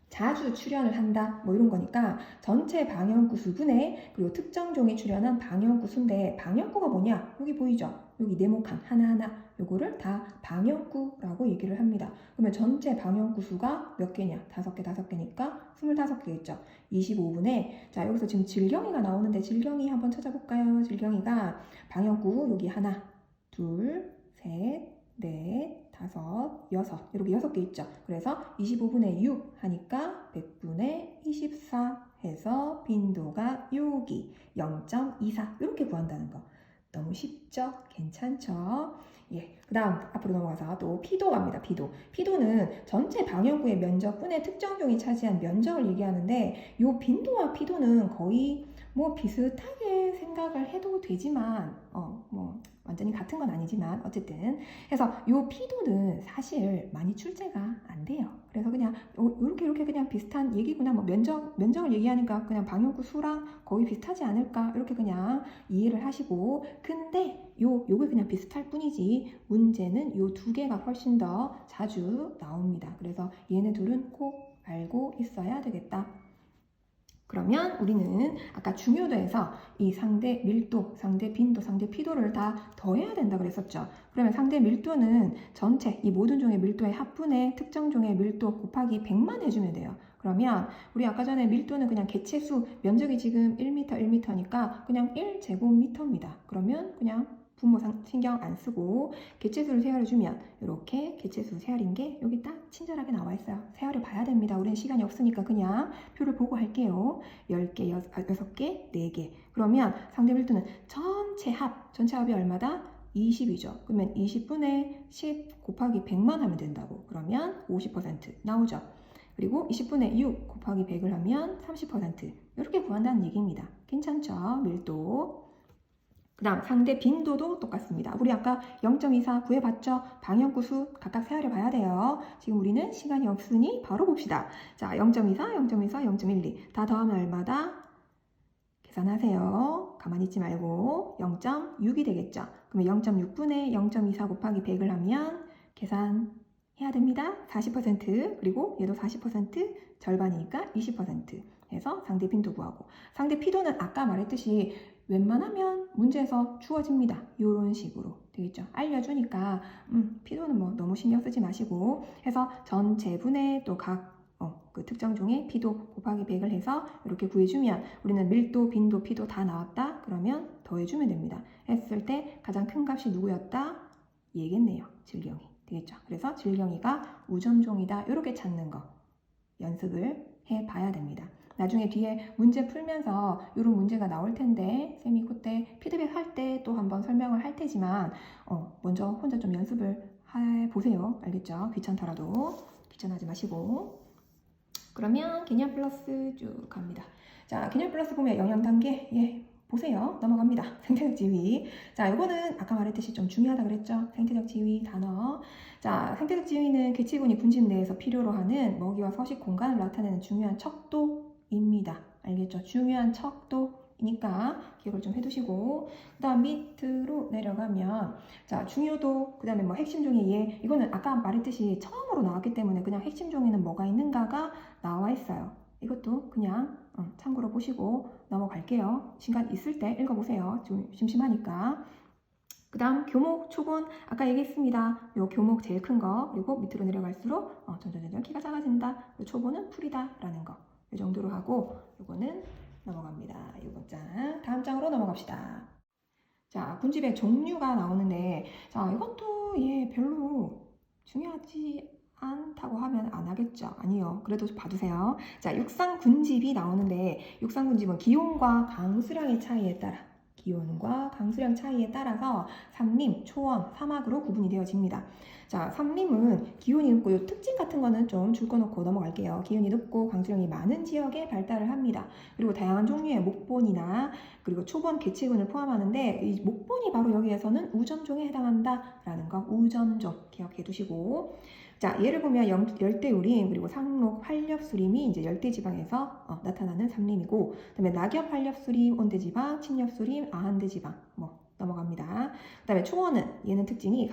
자주 출현을 한다 뭐 이런 거니까 전체 방역구 수분에 그리고 특정 종이 출현한 방역구 수인데 방역구가 뭐냐? 여기 보이죠? 여기 네모칸 하나하나 요거를 다 방역구라고 얘기를 합니다. 그러면 전체 방역구 수가 몇 개냐? 5개니까 25개겠죠. 25분에 자 여기서 지금 질경이가 나오는데 질경이 한번 찾아볼까요? 질경이가 방역구 여기 하나, 둘, 셋, 넷, 5, 6 이렇게 6개 있죠. 그래서 25분의 6 하니까 100분의 24 해서 빈도가 여기 0.24 이렇게 구한다는 거. 너무 쉽죠? 괜찮죠? 예. 그 다음 앞으로 넘어가서 또 피도 갑니다. 피도는 전체 방역구의 면적분의 특정 종이 차지한 면적을 얘기하는데 요 빈도와 피도는 거의 뭐 비슷하게 생각을 해도 되지만 뭐 완전히 같은 건 아니지만 어쨌든 해서 요 피도는 사실 많이 출제가 안 돼요. 그래서 그냥 이렇게 그냥 비슷한 얘기구나. 뭐 면적을 얘기하니까 그냥 방역구 수랑 거의 비슷하지 않을까 이렇게 그냥 이해를 하시고 근데 요게 그냥 비슷할 뿐이지 문제는 요 두 개가 훨씬 더 자주 나옵니다. 그래서 얘네 둘은 꼭 알고 있어야 되겠다. 그러면 우리는 아까 중요도에서 이 상대 밀도, 상대 빈도, 상대 피도를 다 더해야 된다 그랬었죠. 그러면 상대 밀도는 전체 이 모든 종의 밀도의 합분의 특정 종의 밀도 곱하기 100만 해주면 돼요. 그러면 우리 아까 전에 밀도는 그냥 개체수 면적이 지금 1m, 1m니까 그냥 1제곱미터입니다. 그러면 그냥 분모 신경 안 쓰고 개체수를 세활해주면 이렇게 개체수 세활인 게 여기 딱 친절하게 나와 있어요. 세활을 봐야 됩니다. 우리는 시간이 없으니까 그냥 표를 보고 할게요. 10개, 6개, 4개. 그러면 상대 밀도는 전체 합이 얼마다? 20이죠. 그러면 20분의 10 곱하기 100만 하면 된다고. 그러면 50% 나오죠. 그리고 20분의 6 곱하기 100을 하면 30% 이렇게 구한다는 얘기입니다. 괜찮죠? 밀도. 그 다음 상대 빈도도 똑같습니다. 우리 아까 0.24 구해봤죠? 방역구 수 각각 세활해 봐야 돼요. 지금 우리는 시간이 없으니 바로 봅시다. 자, 0.24, 0.24, 0.12 다 더하면 얼마다? 계산하세요. 가만히 있지 말고 0.6이 되겠죠? 그러면 0.6분의 0.24 곱하기 100을 하면 계산해야 됩니다. 40% 그리고 얘도 40% 절반이니까 20% 해서 상대 빈도 구하고 상대 피도는 아까 말했듯이 웬만하면 문제에서 주어집니다. 이런 식으로 되겠죠. 알려주니까 피도는 뭐 너무 신경 쓰지 마시고 해서 전체분의 또 각 그 특정 종의 피도 곱하기 100을 해서 이렇게 구해주면 우리는 밀도, 빈도, 피도 다 나왔다. 그러면 더해주면 됩니다. 했을 때 가장 큰 값이 누구였다? 얘겠네요. 질경이. 되겠죠. 그래서 질경이가 우점종이다. 이렇게 찾는 거 연습을 해봐야 됩니다. 나중에 뒤에 문제 풀면서 이런 문제가 나올 텐데 쌤이 그때 피드백 할 때 또 한번 설명을 할 테지만 먼저 혼자 좀 연습을 해보세요. 알겠죠? 귀찮더라도 귀찮아하지 마시고. 그러면 개념 플러스 쭉 갑니다. 자, 개념 플러스 보면 영양 단계 보세요. 넘어갑니다. 생태적 지위. 자, 이거는 아까 말했듯이 좀 중요하다 그랬죠? 생태적 지위 단어. 자, 생태적 지위는 개체군이 군집 내에서 필요로 하는 먹이와 서식 공간을 나타내는 중요한 척도입니다. 알겠죠? 중요한 척도이니까 기억을 좀 해두시고, 그 다음 밑으로 내려가면 자, 중요도, 그 다음에 뭐 핵심 종의 이거는 아까 말했듯이 처음으로 나왔기 때문에 그냥 핵심 종에는 뭐가 있는가가 나와 있어요. 이것도 그냥 참고로 보시고 넘어갈게요. 시간 있을 때 읽어보세요. 좀 심심하니까. 그 다음 교목, 초본 아까 얘기했습니다. 요 교목 제일 큰 거, 그리고 밑으로 내려갈수록 점점 키가 작아진다. 요 초본은 풀이다 라는 거. 이 정도로 하고 요거는 넘어갑니다. 요거 장. 다음 장으로 넘어갑시다. 자, 군집의 종류가 나오는데 자, 이것도 별로 중요하지 않다고 하면 안 하겠죠? 아니요. 그래도 봐두세요. 자, 육상군집이 나오는데 육상군집은 기온과 강수량의 차이에 따라 기온과 강수량 차이에 따라서 산림, 초원, 사막으로 구분이 되어집니다. 자, 산림은 기온이 높고 이 특징 같은 거는 좀 줄거놓고 넘어갈게요. 기온이 높고 강수량이 많은 지역에 발달을 합니다. 그리고 다양한 종류의 목본이나 그리고 초본 개체군을 포함하는데 이 목본이 바로 여기에서는 우점종에 해당한다라는 거 우점종 기억해 두시고 자, 예를 보면 열대우림 그리고 상록 활렵수림이 이제 열대지방에서 나타나는 산림이고 그다음에 낙엽 활렵수림, 온대지방, 침엽수림, 아한대지방 뭐 넘어갑니다. 그다음에 초원은 얘는 특징이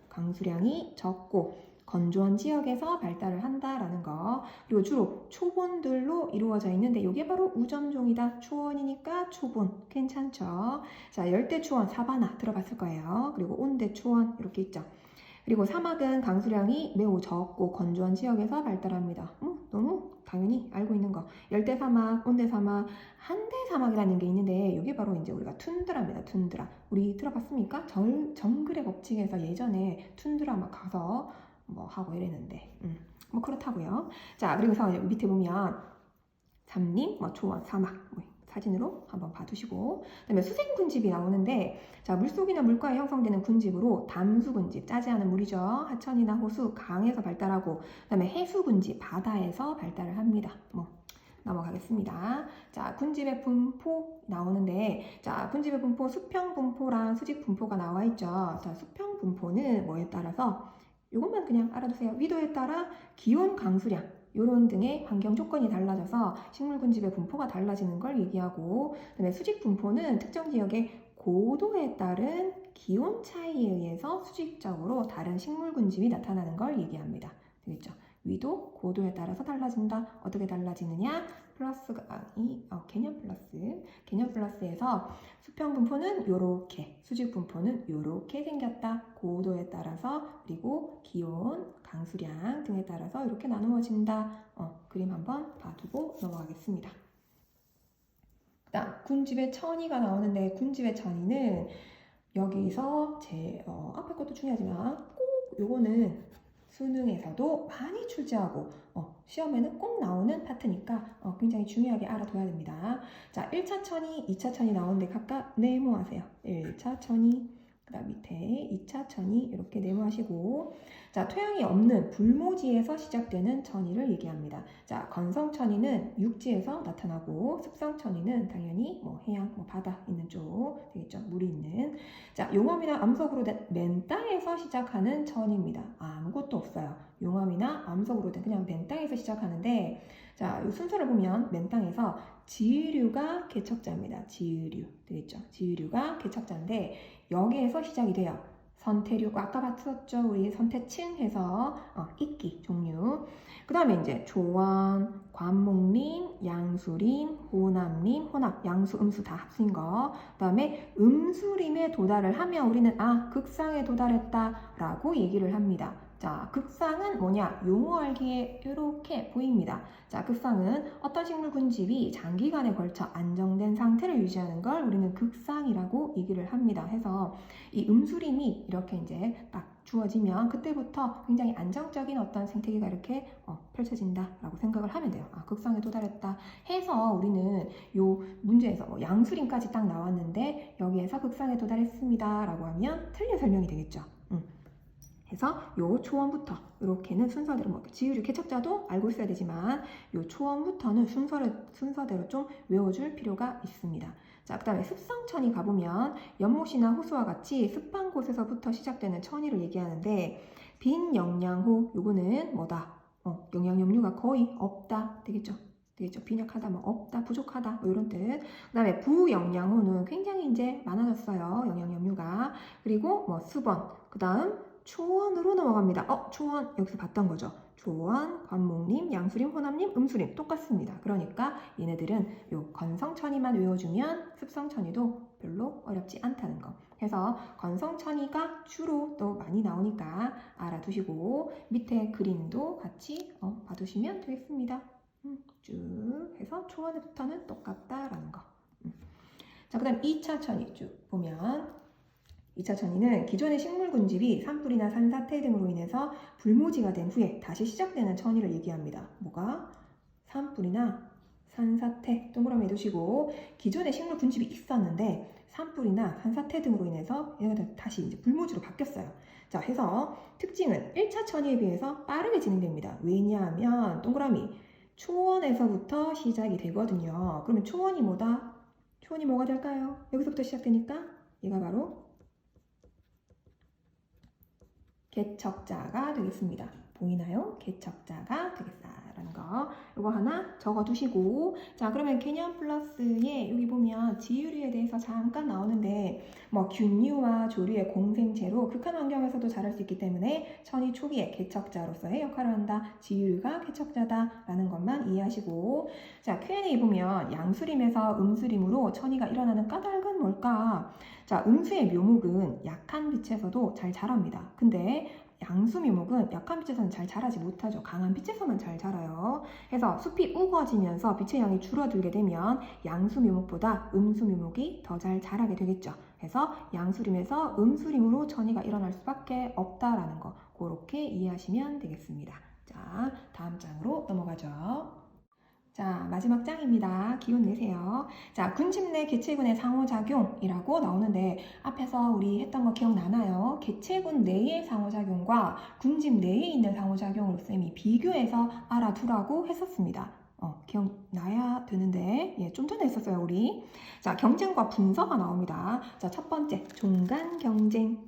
강수량이 적고 건조한 지역에서 발달을 한다라는 거. 그리고 주로 초본들로 이루어져 있는데 이게 바로 우점종이다. 초원이니까 초본 괜찮죠? 자, 열대초원 사바나 들어봤을 거예요. 그리고 온대초원 이렇게 있죠. 그리고 사막은 강수량이 매우 적고 건조한 지역에서 발달합니다. 너무 당연히 알고 있는 거. 열대사막, 온대사막, 한대사막이라는 게 있는데 이게 바로 이제 우리가 툰드라입니다. 툰드라. 우리 들어봤습니까? 정글의 법칙에서 예전에 툰드라 막 가서 뭐 하고 이랬는데 뭐 그렇다고요. 자, 그리고서 밑에 보면 산림, 뭐 초원, 사막 뭐 사진으로 한번 봐두시고 그다음에 수생군집이 나오는데 자, 물속이나 물가에 형성되는 군집으로 담수군집, 짜지 않은 물이죠. 하천이나 호수, 강에서 발달하고 그다음에 해수군집, 바다에서 발달을 합니다. 뭐 넘어가겠습니다. 자, 군집의 분포 나오는데 자, 군집의 분포 수평 분포랑 수직 분포가 나와 있죠. 자, 수평 분포는 뭐에 따라서 이것만 그냥 알아두세요. 위도에 따라 기온, 강수량 요런 등의 환경 조건이 달라져서 식물 군집의 분포가 달라지는 걸 얘기하고 그다음에 수직 분포는 특정 지역의 고도에 따른 기온 차이에 의해서 수직적으로 다른 식물 군집이 나타나는 걸 얘기합니다. 되겠죠? 위도, 고도에 따라서 달라진다. 어떻게 달라지느냐? 개념 플러스에서 수평 분포는 요렇게, 수직 분포는 요렇게 생겼다. 고도에 따라서 그리고 기온, 강수량 등에 따라서 이렇게 나누어진다. 그림 한번 봐두고 넘어가겠습니다. 군집의 천이가 나오는데 군집의 천이는 여기서 앞에 것도 중요하지만 꼭 요거는 수능에서도 많이 출제하고 시험에는 꼭 나오는 파트니까 굉장히 중요하게 알아둬야 됩니다. 자, 1차 천이, 2차 천이 나오는데 각각 네모하세요. 1차 천이, 그 다음 밑에 2차 천이 이렇게 네모하시고 자, 토양이 없는 불모지에서 시작되는 천이를 얘기합니다. 자, 건성천이는 육지에서 나타나고 습성천이는 당연히 뭐 해양, 뭐 바다 있는 쪽 되겠죠. 물이 있는. 자, 용암이나 암석으로 된 맨 땅에서 시작하는 천입니다. 아무것도 없어요. 용암이나 암석으로 된 그냥 맨 땅에서 시작하는데 자, 이 순서를 보면 맨 땅에서 지류가 개척자입니다. 지류 되겠죠. 지류가 개척자인데 여기에서 시작이 돼요. 선태류, 아까 봤었죠? 우리 선태층 해서 이끼 종류. 그 다음에 이제 조원, 관목림, 양수림, 호남림, 혼합, 양수, 음수 다 합친 거. 그 다음에 음수림에 도달을 하면 우리는 극상에 도달했다 라고 얘기를 합니다. 자, 극상은 뭐냐? 용어 알기에 이렇게 보입니다. 자, 극상은 어떤 식물 군집이 장기간에 걸쳐 안정된 상태를 유지하는 걸 우리는 극상이라고 얘기를 합니다. 해서 이 음수림이 이렇게 이제 딱 주어지면 그때부터 굉장히 안정적인 어떤 생태계가 이렇게 펼쳐진다라고 생각을 하면 돼요. 아, 극상에 도달했다 해서 우리는 요 문제에서 양수림까지 딱 나왔는데 여기에서 극상에 도달했습니다라고 하면 틀린 설명이 되겠죠. 해서 요 초원부터 이렇게는 순서대로 뭐 지유류 개척자도 알고 있어야 되지만 요 초원부터는 순서대로 좀 외워줄 필요가 있습니다. 자, 그 다음에 습성천이 가보면 연못이나 호수와 같이 습한 곳에서부터 시작되는 천이를 얘기하는데 빈영양호 요거는 뭐다? 영양염류가 거의 없다 되겠죠. 빈약하다, 뭐 없다, 부족하다, 뭐 이런 뜻. 그 다음에 부영양호는 굉장히 이제 많아졌어요. 영양염류가. 그리고 뭐 수번. 그 다음 초원으로 넘어갑니다. 초원 여기서 봤던 거죠. 초원, 관목림, 양수림, 호남림, 음수림 똑같습니다. 그러니까 얘네들은 요 건성천이만 외워주면 습성천이도 별로 어렵지 않다는 거. 그래서 건성천이가 주로 또 많이 나오니까 알아두시고 밑에 그림도 같이 봐두시면 되겠습니다. 쭉 해서 초원부터는 똑같다라는 거. 자, 그 다음 2차 천이 쭉 보면 2차 천이는 기존의 식물 군집이 산불이나 산사태 등으로 인해서 불모지가 된 후에 다시 시작되는 천이를 얘기합니다. 뭐가? 산불이나 산사태 동그라미 해두시고 기존의 식물 군집이 있었는데 산불이나 산사태 등으로 인해서 얘가 다시 이제 불모지로 바뀌었어요. 자, 해서 특징은 1차 천이에 비해서 빠르게 진행됩니다. 왜냐하면 동그라미 초원에서부터 시작이 되거든요. 그러면 초원이 뭐다? 초원이 뭐가 될까요? 여기서부터 시작되니까 얘가 바로 개척자가 되겠습니다. 보이나요? 개척자가 되겠다라는 거. 이거 하나 적어두시고, 자, 그러면 개념 플러스에 여기 보면 지유류에 대해서 잠깐 나오는데 뭐 균류와 조류의 공생체로 극한 환경에서도 자랄 수 있기 때문에 천이 초기에 개척자로서의 역할을 한다. 지유류가 개척자다라는 것만 이해하시고, 자, Q&A 보면 양수림에서 음수림으로 천이가 일어나는 까닭은 뭘까? 자, 음수의 묘목은 약한 빛에서도 잘 자랍니다. 근데 양수 묘목은 약한 빛에서는 잘 자라지 못하죠. 강한 빛에서만 잘 자라요. 그래서 숲이 우거지면서 빛의 양이 줄어들게 되면 양수 묘목보다 음수 묘목이 더 잘 자라게 되겠죠. 그래서 양수림에서 음수림으로 천이가 일어날 수밖에 없다라는 거 그렇게 이해하시면 되겠습니다. 자, 다음 장으로 넘어가죠. 자, 마지막 장입니다. 기운 내세요. 자, 군집 내 개체군의 상호작용이라고 나오는데 앞에서 우리 했던 거 기억나나요? 개체군 내의 상호작용과 군집 내에 있는 상호작용을 쌤이 비교해서 알아두라고 했었습니다. 기억나야 되는데 좀 전에 했었어요, 우리. 자, 경쟁과 분서가 나옵니다. 자, 첫 번째, 종간 경쟁.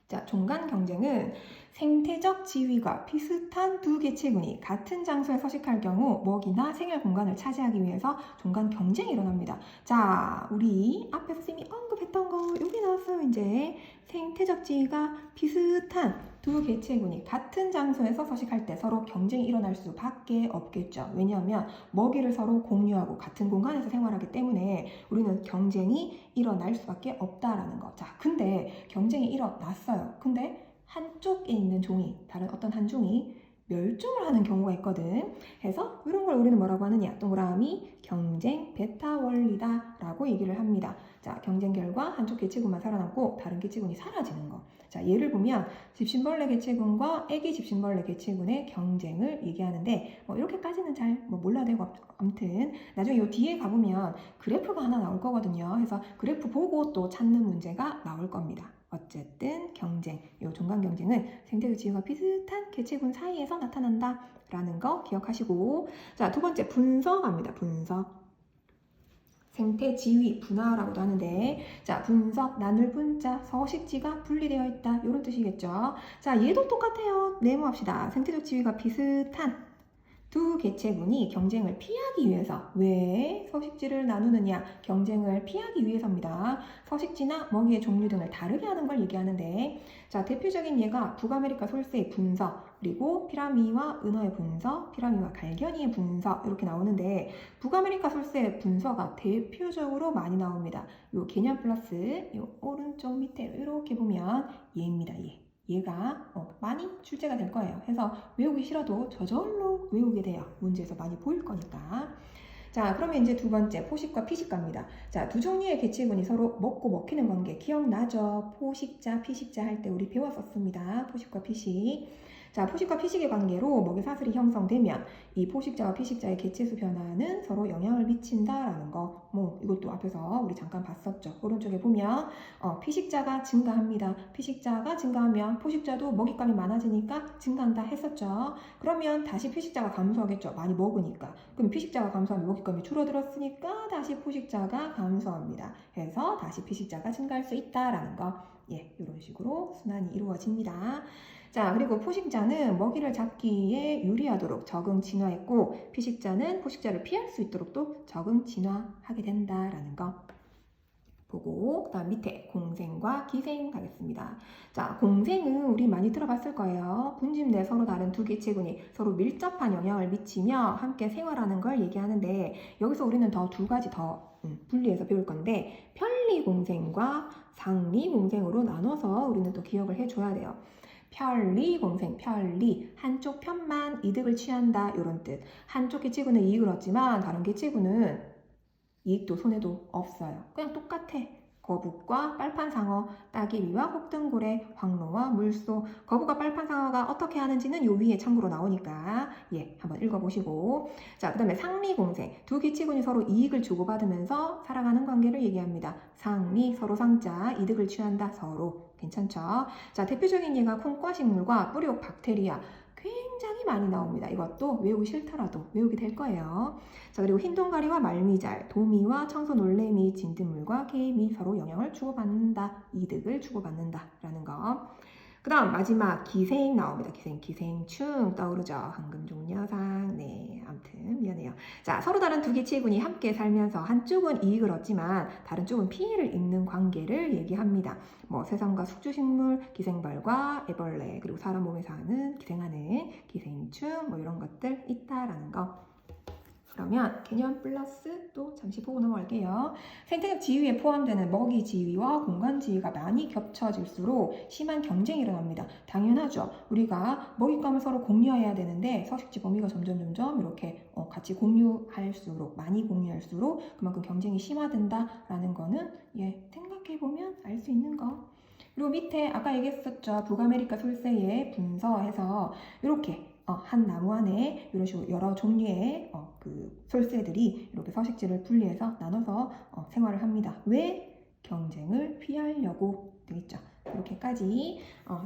자, 종간 경쟁은 생태적 지위가 비슷한 두 개체군이 같은 장소에 서식할 경우 먹이나 생활 공간을 차지하기 위해서 종간 경쟁이 일어납니다. 자, 우리 앞에서 쌤이 언급했던 거 여기 나왔어요. 이제 생태적 지위가 비슷한 두 개체군이 같은 장소에서 서식할 때 서로 경쟁이 일어날 수밖에 없겠죠. 왜냐하면 먹이를 서로 공유하고 같은 공간에서 생활하기 때문에 우리는 경쟁이 일어날 수밖에 없다라는 거. 자, 근데 경쟁이 일어났어요. 근데 한쪽에 있는 종이, 다른 어떤 한 종이 멸종을 하는 경우가 있거든. 그래서 이런 걸 우리는 뭐라고 하느냐? 동그라미 경쟁 베타 원리다 라고 얘기를 합니다. 자, 경쟁 결과 한쪽 개체군만 살아남고 다른 개체군이 사라지는 거. 자, 예를 보면 집신벌레 개체군과 애기 집신벌레 개체군의 경쟁을 얘기하는데 이렇게까지는 잘 몰라도 되고 아무튼 나중에 요 뒤에 가보면 그래프가 하나 나올 거거든요. 그래서 그래프 보고 또 찾는 문제가 나올 겁니다. 어쨌든 경쟁, 요 종간 경쟁은 생태계 지위가 비슷한 개체군 사이에서 나타난다라는 거 기억하시고, 자, 두 번째 분서 갑니다. 분서. 생태 지위 분화라고도 하는데, 자, 분석 나눌 분자 서식지가 분리되어 있다 이런 뜻이겠죠. 자, 얘도 똑같아요. 네모합시다. 생태적 지위가 비슷한 두 개체군이 경쟁을 피하기 위해서 왜 서식지를 나누느냐? 경쟁을 피하기 위해서입니다. 서식지나 먹이의 종류 등을 다르게 하는 걸 얘기하는데, 자, 대표적인 예가 북아메리카 솔새의 분서, 그리고 피라미와 은어의 분서, 피라미와 갈견이의 분서 이렇게 나오는데 북아메리카 솔새의 분서가 대표적으로 많이 나옵니다. 요 개념 플러스 요 오른쪽 밑에 이렇게 보면 얘입니다. 얘. 얘가 많이 출제가 될 거예요. 그래서 외우기 싫어도 저절로 외우게 돼요. 문제에서 많이 보일 거니까. 자, 그러면 이제 두 번째 포식과 피식과입니다. 자, 두 종류의 개체군이 서로 먹고 먹히는 관계 기억나죠? 포식자, 피식자 할 때 우리 배웠었습니다. 포식과 피식. 자, 포식과 피식의 관계로 먹이 사슬이 형성되면 이 포식자와 피식자의 개체수 변화는 서로 영향을 미친다라는 거. 이것도 앞에서 우리 잠깐 봤었죠. 오른쪽에 보면 피식자가 증가합니다. 피식자가 증가하면 포식자도 먹잇감이 많아지니까 증가한다 했었죠. 그러면 다시 피식자가 감소하겠죠. 많이 먹으니까. 그럼 피식자가 감소하면 먹잇감이 줄어들었으니까 다시 포식자가 감소합니다. 그래서 다시 피식자가 증가할 수 있다라는 거. 예, 이런 식으로 순환이 이루어집니다. 자, 그리고 포식자는 먹이를 잡기에 유리하도록 적응 진화했고 피식자는 포식자를 피할 수 있도록 또 적응 진화하게 된다라는 거 보고 그다음 밑에 공생과 기생 가겠습니다. 자, 공생은 우리 많이 들어봤을 거예요. 군집 내 서로 다른 두 개체군이 서로 밀접한 영향을 미치며 함께 생활하는 걸 얘기하는데 여기서 우리는 두 가지 더 분리해서 배울 건데 편리공생과 상리공생으로 나눠서 우리는 또 기억을 해줘야 돼요. 편리공생, 편리, 한쪽 편만 이득을 취한다 이런 뜻. 한쪽 개체군은 이익을 얻지만 다른 개체군은 이익도 손해도 없어요. 그냥 똑같아. 거북과 빨판상어, 따개비와 혹등고래, 황로와 물소. 거북과 빨판상어가 어떻게 하는지는 요 위에 참고로 나오니까 한번 읽어보시고. 자, 그 다음에 상리공생. 두 개체군이 서로 이익을 주고받으면서 살아가는 관계를 얘기합니다. 상리, 서로 상자, 이득을 취한다, 서로. 괜찮죠? 자, 대표적인 예가 콩과식물과 뿌리옥 박테리아. 굉장히 많이 나옵니다. 이것도 외우기 싫더라도 외우게 될 거예요. 자, 그리고 흰동가리와 말미잘, 도미와 청소놀래미, 진딧물과 개미 서로 영향을 주고받는다, 이득을 주고받는다라는 거. 그 다음 마지막 기생 나옵니다. 기생충 떠오르죠. 황금종려상. 네, 아무튼 미안해요. 자, 서로 다른 두 개체군이 함께 살면서 한쪽은 이익을 얻지만 다른 쪽은 피해를 입는 관계를 얘기합니다. 새삼과 숙주식물, 기생벌과 애벌레, 그리고 사람 몸에 사는 기생하는 기생충 이런 것들 있다라는 거. 그러면 개념 플러스 또 잠시 보고 넘어갈게요. 생태계 지위에 포함되는 먹이 지위와 공간 지위가 많이 겹쳐질수록 심한 경쟁이 일어납니다. 당연하죠. 우리가 먹잇감을 서로 공유해야 되는데 서식지 범위가 점점 이렇게 같이 공유할수록 많이 공유할수록 그만큼 경쟁이 심화된다라는 거는 생각해보면 알 수 있는 거. 그리고 밑에 아까 얘기했었죠. 북아메리카 솔새의 분서해서 이렇게 한 나무 안에 이런 식으로 여러 종류의 그 솔새들이 이렇게 서식지를 분리해서 나눠서 생활을 합니다. 왜? 경쟁을 피하려고 되겠죠. 이렇게까지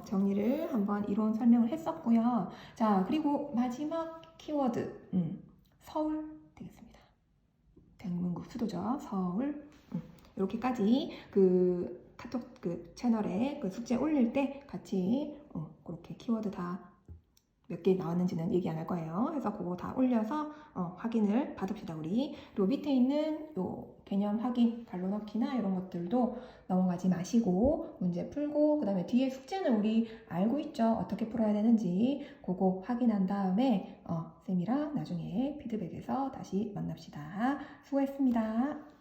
정리를 한번 이론 설명을 했었고요. 자, 그리고 마지막 키워드 서울 되겠습니다. 대한민국 수도죠. 서울. 이렇게까지 그 카톡 그 채널에 그 숙제 올릴 때 같이 그렇게 키워드 다 몇 개 나왔는지는 얘기 안 할 거예요. 그래서 그거 다 올려서 확인을 받읍시다 우리. 그리고 밑에 있는 요 개념 확인, 갈로 넣기나 이런 것들도 넘어가지 마시고 문제 풀고 그 다음에 뒤에 숙제는 우리 알고 있죠. 어떻게 풀어야 되는지 그거 확인한 다음에 쌤이랑 나중에 피드백에서 다시 만납시다. 수고했습니다.